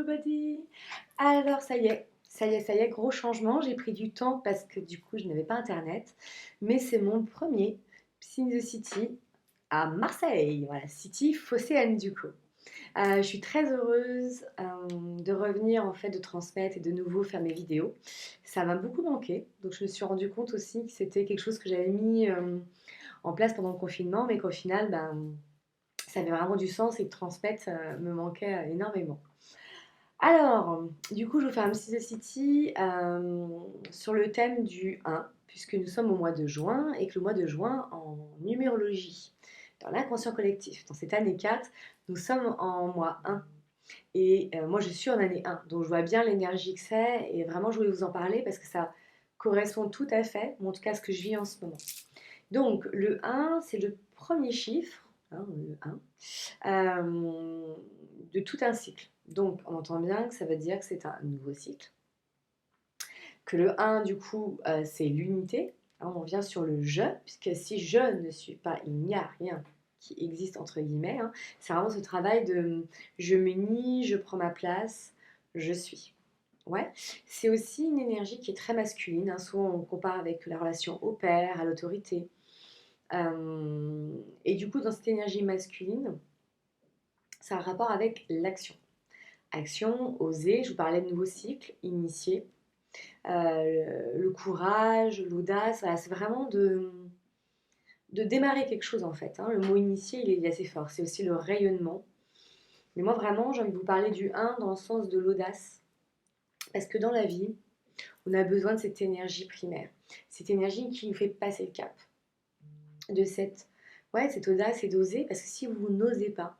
everybody! Alors ça y est, gros changement. J'ai pris du temps parce que du coup je n'avais pas internet, mais c'est mon premier Psy the City à Marseille, voilà, City phocéenne du coup. Je suis très heureuse de revenir en fait, de transmettre et de nouveau faire mes vidéos. Ça m'a beaucoup manqué, donc je me suis rendu compte aussi que c'était quelque chose que j'avais mis en place pendant le confinement, mais qu'au final, ça avait vraiment du sens et que transmettre me manquait énormément. Alors, du coup, je vais faire un petit The City sur le thème du 1, puisque nous sommes au mois de juin et que le mois de juin en numérologie, dans l'inconscient collectif, dans cette année 4, nous sommes en mois 1. Et moi, je suis en année 1, donc je vois bien l'énergie que c'est et vraiment, je voulais vous en parler parce que ça correspond tout à fait, ou en tout cas, à ce que je vis en ce moment. Donc, le 1, c'est le premier chiffre, hein, le 1, de tout un cycle. Donc, on entend bien que ça veut dire que c'est un nouveau cycle. Que le 1, du coup, c'est l'unité. Hein, on vient sur le je, puisque si je ne suis pas, il n'y a rien qui existe, entre guillemets. Hein. C'est vraiment ce travail de je m'unis, je prends ma place, je suis. Ouais. C'est aussi une énergie qui est très masculine. Hein. Souvent, on compare avec la relation au père, à l'autorité. Et du coup, dans cette énergie masculine, ça a un rapport avec l'action. Action, oser, je vous parlais de nouveau cycle, initier, le courage, l'audace, voilà, c'est vraiment de démarrer quelque chose en fait. Hein. Le mot initier, il est assez fort, c'est aussi le rayonnement. Mais moi vraiment, j'ai envie de vous parler du 1 dans le sens de l'audace. Parce que dans la vie, on a besoin de cette énergie primaire, cette énergie qui nous fait passer le cap, de cette audace et d'oser, parce que si vous n'osez pas,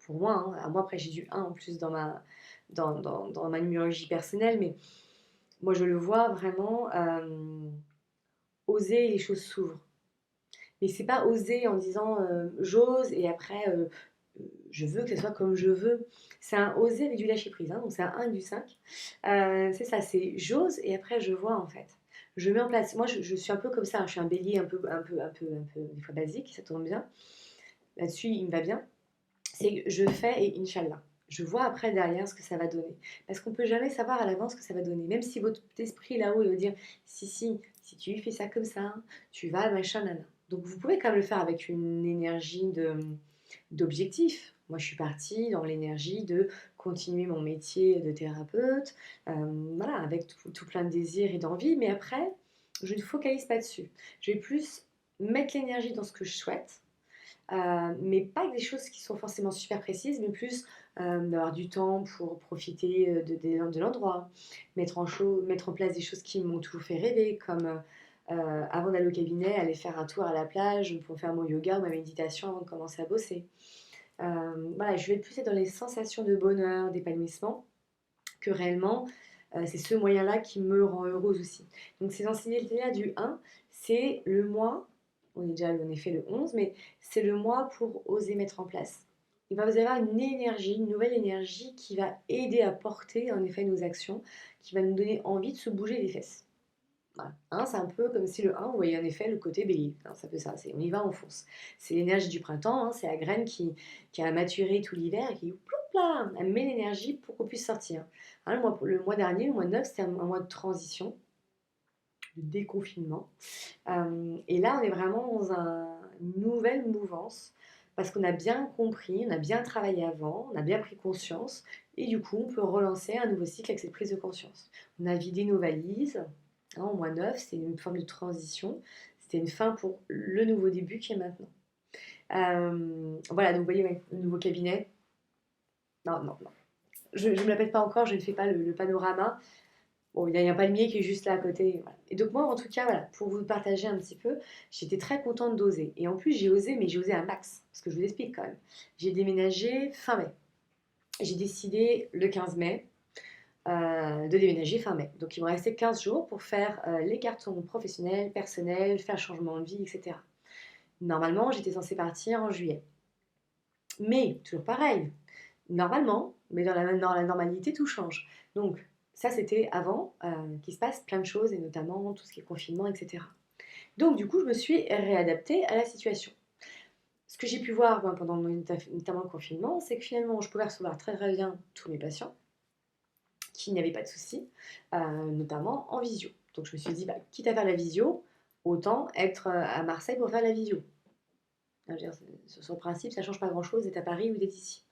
pour moi, hein, moi après j'ai du 1 en plus dans ma numérologie personnelle, mais moi je le vois vraiment, oser, les choses s'ouvrent. Mais c'est pas oser en disant j'ose et après je veux que ce soit comme je veux. C'est un oser avec du lâcher prise, hein, donc c'est un 1 et du 5. C'est ça, c'est j'ose et après je vois en fait. Je mets en place. Moi je suis un peu comme ça, hein, je suis un bélier un peu des fois basique, ça tombe bien. Là-dessus il me va bien. C'est je fais et Inch'Allah. Je vois après derrière ce que ça va donner. Parce qu'on ne peut jamais savoir à l'avance ce que ça va donner. Même si votre esprit là-haut il va dire si tu fais ça comme ça, tu vas machin, nana. Donc vous pouvez quand même le faire avec une énergie d'objectif. Moi je suis partie dans l'énergie de continuer mon métier de thérapeute, voilà, avec tout plein de désirs et d'envie. Mais après, je ne focalise pas dessus. Je vais plus mettre l'énergie dans ce que je souhaite mais pas avec des choses qui sont forcément super précises, mais plus d'avoir du temps pour profiter de l'endroit, mettre en place des choses qui m'ont toujours fait rêver, comme avant d'aller au cabinet, aller faire un tour à la plage pour faire mon yoga ou ma méditation avant de commencer à bosser. Voilà, je vais plus être dans les sensations de bonheur, d'épanouissement, que réellement, c'est ce moyen-là qui me rend heureuse aussi. Donc ces enseignements-là du 1, c'est le mois, on est déjà en effet le 11, mais c'est le mois pour oser mettre en place. Il va vous avoir une énergie, une nouvelle énergie qui va aider à porter en effet nos actions, qui va nous donner envie de se bouger les fesses. Voilà. Hein, c'est un peu comme si le 1, vous voyez en effet le côté bélier. Hein, ça fait ça, c'est on y va, on fonce. C'est l'énergie du printemps, hein, c'est la graine qui a maturé tout l'hiver et qui ploup là, elle met l'énergie pour qu'on puisse sortir. Hein, le mois dernier, le mois de 9, c'était un mois de transition, de déconfinement. Et là, on est vraiment dans une nouvelle mouvance parce qu'on a bien compris, on a bien travaillé avant, on a bien pris conscience et du coup, on peut relancer un nouveau cycle avec cette prise de conscience. On a vidé nos valises. Hein, au mois 9, c'était une forme de transition. C'était une fin pour le nouveau début qui est maintenant. Voilà, donc vous voyez, ouais, le nouveau cabinet. Non, non, non. Je ne me la pète pas encore, je ne fais pas le panorama. Bon, il y a un palmier qui est juste là à côté. Voilà. Et donc moi, en tout cas, voilà, pour vous partager un petit peu, j'étais très contente d'oser. Et en plus, j'ai osé, mais j'ai osé un max. Parce que je vous explique quand même. J'ai déménagé fin mai. J'ai décidé le 15 mai de déménager fin mai. Donc il me restait 15 jours pour faire les cartons professionnels, personnels, faire changement de vie, etc. Normalement, j'étais censée partir en juillet. Mais, toujours pareil, normalement, mais dans la normalité, tout change. Donc, ça, c'était avant qu'il se passe plein de choses, et notamment tout ce qui est confinement, etc. Donc, du coup, je me suis réadaptée à la situation. Ce que j'ai pu voir moi, pendant notamment le confinement, c'est que finalement, je pouvais recevoir très très bien tous mes patients. qu'il n'y avait pas de souci, notamment en visio. Donc je me suis dit, bah, quitte à faire la visio, autant être à Marseille pour faire la visio. Je veux dire, sur le principe, ça ne change pas grand-chose d'être à Paris ou d'être ici.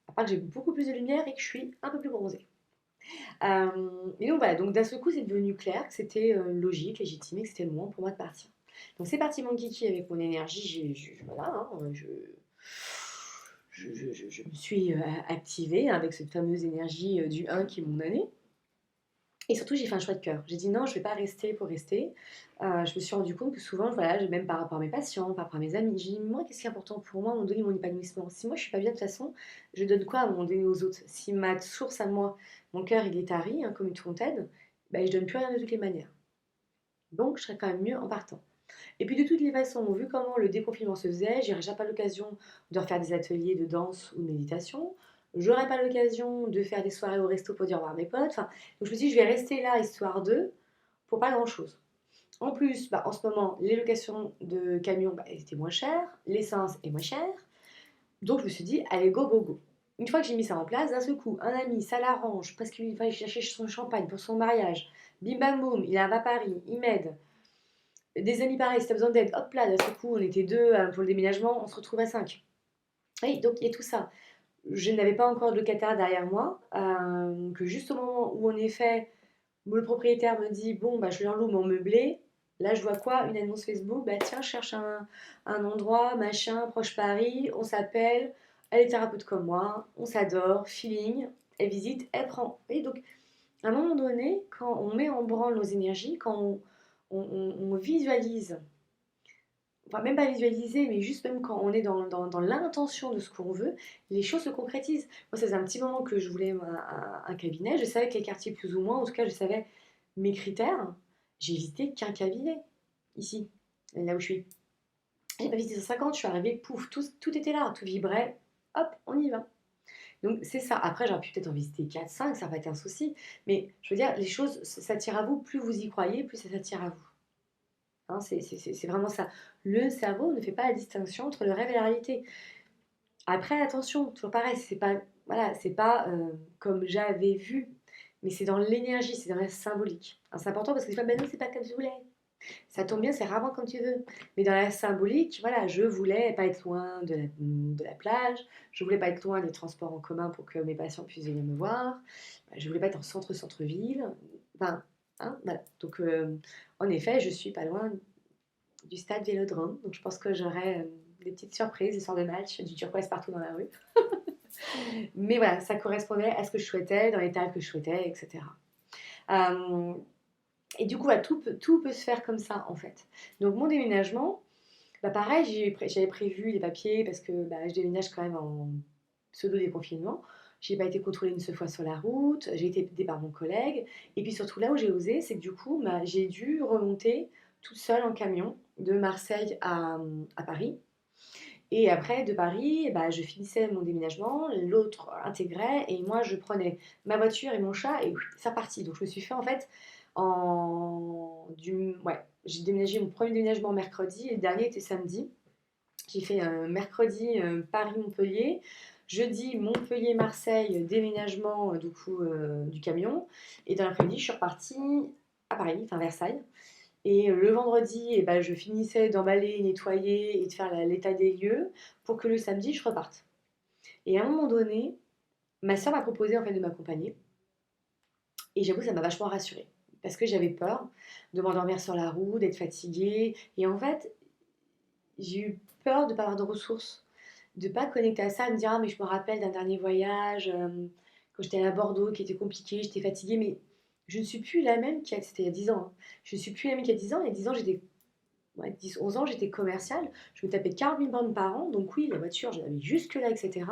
À part que j'ai beaucoup plus de lumière et que je suis un peu plus bronzée. Et donc voilà, donc d'un seul coup, c'est devenu clair que c'était logique, légitime, et que c'était le moment pour moi de partir. Donc c'est parti mon kiki avec mon énergie, voilà, hein, je me suis activée avec cette fameuse énergie du 1 qui m'ont donné. Et surtout, j'ai fait un choix de cœur. J'ai dit non, je ne vais pas rester pour rester. Je me suis rendu compte que souvent, voilà, même par rapport à mes patients, par rapport à mes amis, j'ai dit, moi, qu'est-ce qui est important pour moi à un moment donné, mon épanouissement? Si moi, je ne suis pas bien de toute façon, je donne quoi à un moment donné aux autres? Si ma source à moi, mon cœur, il est tari, hein, comme une fontaine, ben, je donne plus rien de toutes les manières. Donc, je serais quand même mieux en partant. Et puis, de toutes les façons, vu comment le déconfinement se faisait, j'aurais déjà pas l'occasion de refaire des ateliers de danse ou de méditation. J'aurais pas l'occasion de faire des soirées au resto pour dire au revoir à mes potes. Enfin, donc, je me suis dit, je vais rester là, histoire d'eux, pour pas grand-chose. En plus, bah, en ce moment, les locations de camions bah, elles étaient moins chères, l'essence est moins chère. Donc je me suis dit, allez, go, go, go. Une fois que j'ai mis ça en place, d'un seul coup, un ami, ça l'arrange parce qu'il fallait chercher son champagne pour son mariage. Bim bam boum, il arrive à Paris, il m'aide. Des amis pareils, si t'as besoin d'aide, hop là, d'un seul coup, on était deux pour le déménagement, on se retrouve à cinq. Oui, donc il y a tout ça. Je n'avais pas encore de locataire derrière moi, que juste au moment où en effet le propriétaire me dit bon bah je leur loue mon meublé. Là je vois quoi? Une annonce Facebook, bah tiens, je cherche un endroit, machin, proche Paris, on s'appelle, elle est thérapeute comme moi, on s'adore, feeling, elle visite, elle prend. Et donc à un moment donné, quand on met en branle nos énergies, quand on visualise, enfin même pas visualiser, mais juste même quand on est dans l'intention de ce qu'on veut, les choses se concrétisent. Moi, ça faisait un petit moment que je voulais un cabinet, je savais quel quartier plus ou moins, en tout cas, je savais mes critères. J'ai visité qu'un cabinet, ici, là où je suis. J'ai pas visité 150, je suis arrivée, pouf, tout était là, tout vibrait, hop, on y va. Donc c'est ça. Après, j'aurais pu peut-être en visiter 4, 5, ça va être un souci. Mais je veux dire, les choses s'attirent à vous, plus vous y croyez, plus ça s'attire à vous. Hein, c'est vraiment ça. Le cerveau ne fait pas la distinction entre le rêve et la réalité. Après, attention, toujours pareil, c'est pas, voilà, c'est pas comme j'avais vu, mais c'est dans l'énergie, c'est dans la symbolique. Hein, c'est important parce que c'est pas, ben non, c'est pas comme je voulais. Ça tombe bien, c'est rarement comme tu veux. Mais dans la symbolique, voilà, je voulais pas être loin de la plage, je voulais pas être loin des transports en commun pour que mes patients puissent venir me voir, je voulais pas être en centre-centre-ville. Enfin, hein, voilà. Donc, en effet, je suis pas loin du stade Vélodrome. Donc je pense que j'aurai des petites surprises, des soirs de match, du turquoise partout dans la rue. Mais voilà, ça correspondait à ce que je souhaitais, dans les tarifs que je souhaitais, etc. Euh, et du coup, voilà, tout peut se faire comme ça, en fait. Donc mon déménagement, bah, pareil, j'avais prévu les papiers parce que bah, je déménage quand même en pseudo-déconfinement. Je n'ai pas été contrôlée une seule fois sur la route, j'ai été aidée par mon collègue. Et puis surtout, là où j'ai osé, c'est que du coup, bah, j'ai dû remonter toute seule en camion de Marseille à Paris. Et après, de Paris, bah, je finissais mon déménagement, l'autre intégrait, et moi, je prenais ma voiture et mon chat, et c'est reparti. Donc, je me suis fait, en fait, Ouais, j'ai déménagé mon premier déménagement mercredi, et le dernier était samedi. J'ai fait mercredi Paris-Montpellier, jeudi Montpellier-Marseille, déménagement du coup du camion, et dans l'après-midi, je suis repartie à Paris, enfin Versailles. Et le vendredi, eh ben, je finissais d'emballer, nettoyer et de faire l'état des lieux pour que le samedi, je reparte. Et à un moment donné, ma soeur m'a proposé en fait de m'accompagner. Et j'avoue, ça m'a vachement rassurée. Parce que j'avais peur de m'endormir sur la roue, d'être fatiguée. Et en fait, j'ai eu peur de ne pas avoir de ressources, de ne pas connecter à ça, de me dire, ah, mais je me rappelle d'un dernier voyage, quand j'étais à Bordeaux, qui était compliqué, j'étais fatiguée, mais je ne suis plus la même c'était il y a 10 ans. Hein. Je ne suis plus la même qu'il y a 10 ans. Il y a 10 ans, j'étais 10, 11 ans, j'étais commerciale. Je me tapais 40 000 bornes par an. Donc oui, la voiture, j'en avais jusque-là, etc.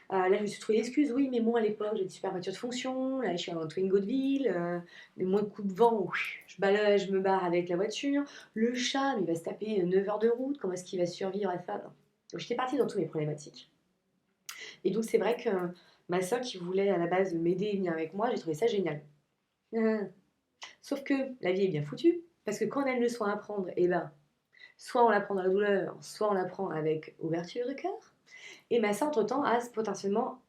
Là, je me suis trouvé l'excuse. Oui, mais moi, à l'époque, j'avais une super voiture de fonction. Là, je suis en Twingo de ville. Mais moins de coups de vent, je me barre avec la voiture. Le chat, mais il va se taper 9 heures de route. Comment est-ce qu'il va survivre à ça? Donc j'étais partie dans toutes mes problématiques. Et donc, c'est vrai que ma soeur qui voulait à la base m'aider et venir avec moi, j'ai trouvé ça génial. Sauf que la vie est bien foutue. Parce que quand on a une leçon à apprendre, eh ben, soit on la prend dans la douleur, soit on la prend avec ouverture de cœur. Et ma sœur, entre-temps, a potentiellement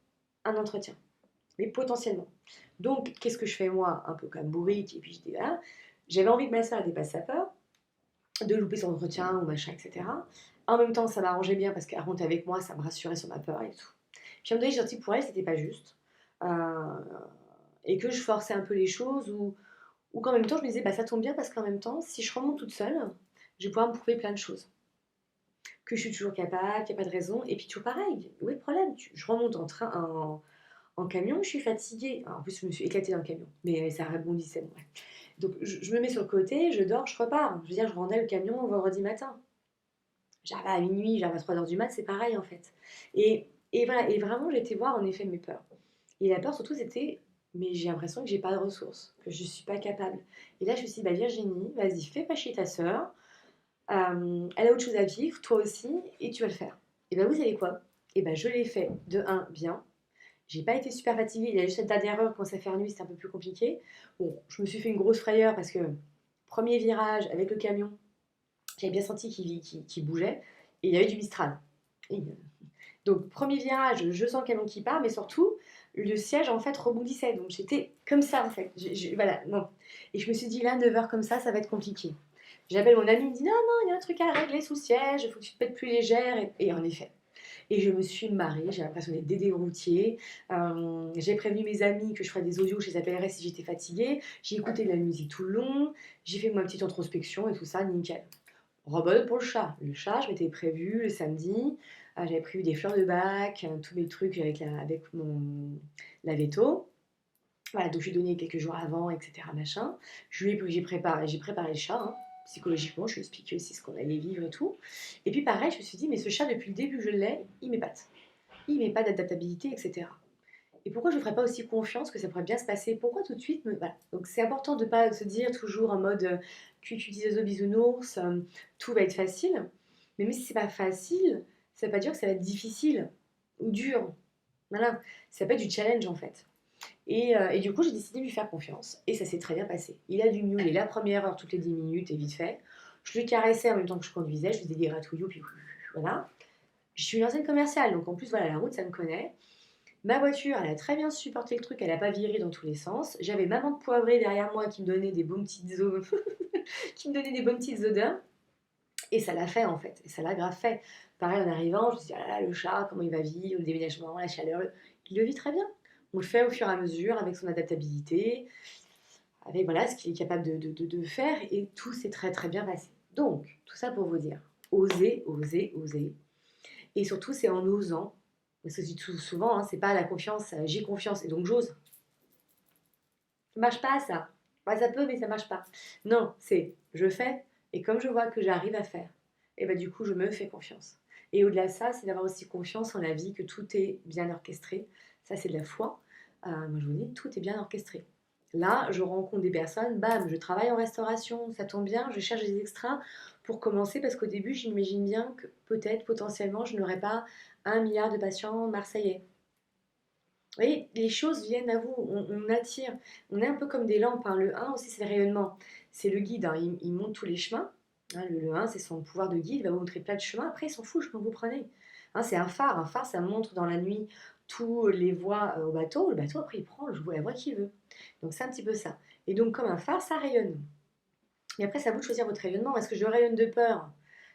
un entretien. mais potentiellement. Donc, qu'est-ce que je fais moi, un peu comme bourrique, et puis je dis, voilà, j'avais envie que ma soeur dépasse sa peur, de louper son entretien ou machin, etc. En même temps, ça m'arrangeait bien parce qu'elle remontait avec moi, ça me rassurait sur ma peur et tout. Puis à un moment donné, j'ai senti que pour elle, c'était pas juste. Euh, et que je forçais un peu les choses, ou qu'en même temps, je me disais, bah ça tombe bien parce qu'en même temps, si je remonte toute seule, je vais pouvoir me prouver plein de choses. Que je suis toujours capable, qu'il n'y a pas de raison. Et puis toujours pareil, où est le problème? Je remonte en camion, je suis fatiguée. Alors, en plus, je me suis éclatée dans le camion, mais ça rebondissait. Bon, ouais. Donc je me mets sur le côté, je dors, je repars. Je veux dire, je rendais le camion vendredi matin. J'arrive à minuit, j'arrive à 3 heures du mat, c'est pareil en fait. Et voilà, et vraiment, j'ai été voir en effet mes peurs. Et la peur surtout, c'était, mais j'ai l'impression que j'ai pas de ressources, que je suis pas capable. Et là, je me suis dit, bah Virginie, vas-y, fais pas chier ta sœur. Elle a autre chose à vivre, toi aussi, et tu vas le faire. Et bah vous savez quoi? Et bah je l'ai fait de un bien. J'ai pas été super fatiguée. Il y a juste cette dernière heure, quand ça fait nuit, c'était un peu plus compliqué. Bon, je me suis fait une grosse frayeur parce que premier virage avec le camion, j'avais bien senti qu'il bougeait. Et il y avait du Mistral. Et, donc, premier virage, je sens le camion qui part, mais surtout, le siège, en fait, rebondissait. Donc, j'étais comme ça, en fait. Voilà, non. Et je me suis dit, là, 9 heures comme ça va être compliqué. J'appelle mon ami, il me dit, non, non, il y a un truc à régler sous le siège, il faut que tu te mettes plus légère. Et en effet. Et je me suis marrée, j'ai l'impression d'être Dédé Routier. J'ai prévenu mes amis que je ferais des audios, je les appellerais si j'étais fatiguée. J'ai écouté de la musique tout le long, j'ai fait ma petite introspection et tout ça, nickel. Rebelle pour le chat. Le chat, je m'étais prévu le samedi. J'avais prévu des fleurs de bac, tous mes trucs avec la veto. Voilà, donc je lui ai donné quelques jours avant, etc. Machin. J'ai préparé le chat, hein, psychologiquement. Je lui ai expliqué aussi ce qu'on allait vivre et tout. Et puis pareil, je me suis dit, mais ce chat, depuis le début que je l'ai, il m'épate. Il m'épate d'adaptabilité, etc. Et pourquoi je ne ferais pas aussi confiance que ça pourrait bien se passer? Pourquoi tout de suite Voilà. Donc c'est important de ne pas se dire toujours en mode cucu des bisounours, tout va être facile. Mais même si c'est pas facile, ça ne veut pas dire que ça va être difficile ou dur. Voilà. Ça peut être du challenge en fait. Et du coup, j'ai décidé de lui faire confiance. Et ça s'est très bien passé. Il a dû miauler la première heure toutes les 10 minutes et vite fait. Je lui caressais en même temps que je conduisais. Je faisais des gratouilloux, puis voilà. Je suis une ancienne commerciale, donc en plus, voilà, la route, ça me connaît. Ma voiture, elle a très bien supporté le truc, elle n'a pas viré dans tous les sens. J'avais maman de poivrée derrière moi qui me donnait des bonnes petites qui me donnait des bonnes petites odeurs. Et ça l'a fait en fait, et ça l'a grave fait. Pareil en arrivant, je me suis dit, ah là là, le chat, comment il va vivre, le déménagement, la chaleur, il le vit très bien. On le fait au fur et à mesure avec son adaptabilité, avec voilà ce qu'il est capable de faire, et tout s'est très très bien passé. Donc, tout ça pour vous dire, oser, oser, oser. Et surtout, c'est en osant, parce que je dis souvent, hein, c'est pas la confiance, j'ai confiance et donc j'ose. Ça marche pas ça. Ouais, ça peut, mais ça marche pas. Non, c'est je fais et comme je vois que j'arrive à faire, et ben du coup je me fais confiance. Et au-delà de ça, c'est d'avoir aussi confiance en la vie, que tout est bien orchestré. Ça, c'est de la foi. Moi, je vous dis, tout est bien orchestré. Là, je rencontre des personnes, bam, je travaille en restauration, ça tombe bien, je cherche des extras pour commencer parce qu'au début, j'imagine bien que peut-être, potentiellement, je n'aurai pas 1 milliard de patients marseillais. Vous voyez, les choses viennent à vous, on attire. On est un peu comme des lampes, hein. Le 1 aussi, c'est le rayonnement. C'est le guide, hein. Il montre tous les chemins. Hein, le 1, c'est son pouvoir de guide, il va vous montrer plein de chemins. Après, il s'en fout quand vous prenez. Hein, c'est un phare. Un phare, ça montre dans la nuit tous les voies au bateau. Le bateau, après, il prend la voie qu'il veut. Donc, c'est un petit peu ça. Et donc, comme un phare, ça rayonne. Et après, c'est à vous de choisir votre rayonnement. Est-ce que je rayonne de peur?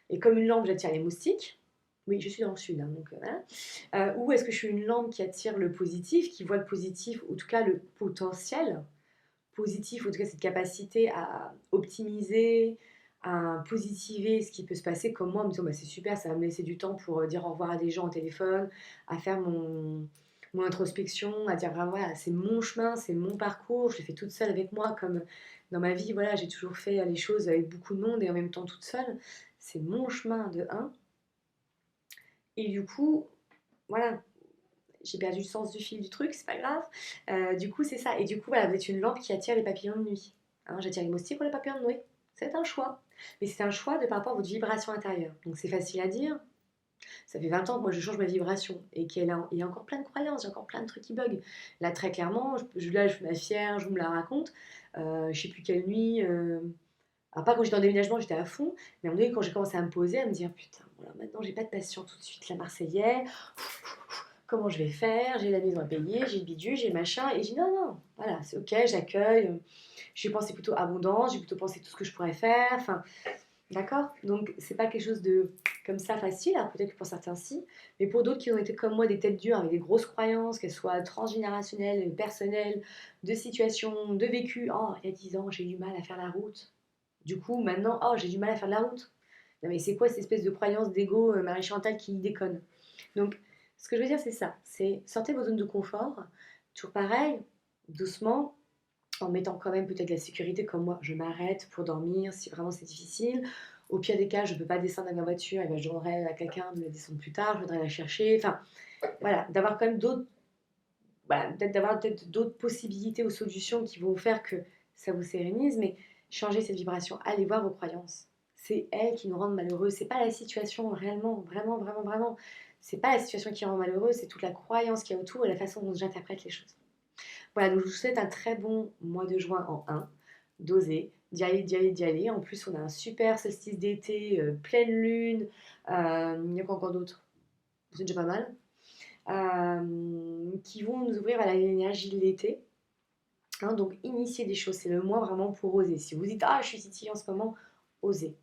Et comme une lampe, j'attire les moustiques. Oui, je suis dans le sud, hein, donc voilà. Ou est-ce que je suis une lampe qui attire le positif, qui voit le positif, ou en tout cas le potentiel positif, ou en tout cas cette capacité à optimiser, à positiver ce qui peut se passer, comme moi, en me disant bah, c'est super, ça va me laisser du temps pour dire au revoir à des gens au téléphone, à faire mon introspection, à dire ah, voilà, c'est mon chemin, c'est mon parcours, je l'ai fait toute seule avec moi, comme dans ma vie, voilà, j'ai toujours fait les choses avec beaucoup de monde et en même temps toute seule. C'est mon chemin de un. Et du coup, voilà, j'ai perdu le sens du fil du truc, c'est pas grave. Du coup, c'est ça. Et du coup, voilà, vous êtes une lampe qui attire les papillons de nuit. Hein, j'attire les moustiques ou les papillons de nuit. C'est un choix. Mais c'est un choix de par rapport à votre vibration intérieure. Donc c'est facile à dire. Ça fait 20 ans que moi je change ma vibration et qu'il y a encore plein de croyances, j'ai encore plein de trucs qui bug. Là, très clairement, là, je fais ma fière, je vous me la raconte. Je sais plus quelle nuit. Alors, pas quand j'étais dans le déménagement, j'étais à fond. Mais à un moment donné, quand j'ai commencé à me poser, à me dire putain, voilà, maintenant j'ai pas de patience tout de suite, la Marseillais. comment je vais faire, j'ai la maison à payer, j'ai le bidule, j'ai le machin. Et je dis non, non, voilà, c'est ok, j'accueille. J'ai pensé plutôt abondance, j'ai plutôt pensé tout ce que je pourrais faire. Enfin, d'accord? Donc, c'est pas quelque chose de comme ça facile. Alors, peut-être que pour certains, si. Mais pour d'autres qui ont été comme moi des têtes dures avec des grosses croyances, qu'elles soient transgénérationnelles, personnelles, de situations, de vécu. Oh, il y a 10 ans, j'ai eu du mal à faire la route. Du coup, maintenant, oh, j'ai du mal à faire de la route. Non, mais c'est quoi cette espèce de croyance d'ego Marie-Chantal qui déconne? Donc, ce que je veux dire, c'est ça. C'est sortez de vos zones de confort. Toujours pareil, doucement, en mettant quand même peut-être la sécurité, comme moi, je m'arrête pour dormir si vraiment c'est difficile. Au pire des cas, je ne peux pas descendre à ma voiture, et ben je demanderai à quelqu'un de la descendre plus tard, je voudrais la chercher. Enfin, voilà, d'avoir quand même d'autres, voilà, peut-être d'avoir peut-être d'autres possibilités ou solutions qui vont faire que ça vous sérénise, mais changer cette vibration, allez voir vos croyances. C'est elles qui nous rendent malheureux. C'est pas la situation réellement, vraiment, vraiment, vraiment. C'est pas la situation qui rend malheureux, c'est toute la croyance qu'il y a autour et la façon dont j'interprète les choses. Voilà, donc je vous souhaite un très bon mois de juin en un, d'oser, d'y aller, d'y aller, d'y aller. En plus, on a un super solstice d'été, pleine lune. Il y a quoi encore d'autre? C'est déjà pas mal. Qui vont nous ouvrir à l'énergie de l'été. Hein, donc, initier des choses, c'est le mois vraiment pour oser. Si vous dites, ah, je suis titillée en ce moment, osez.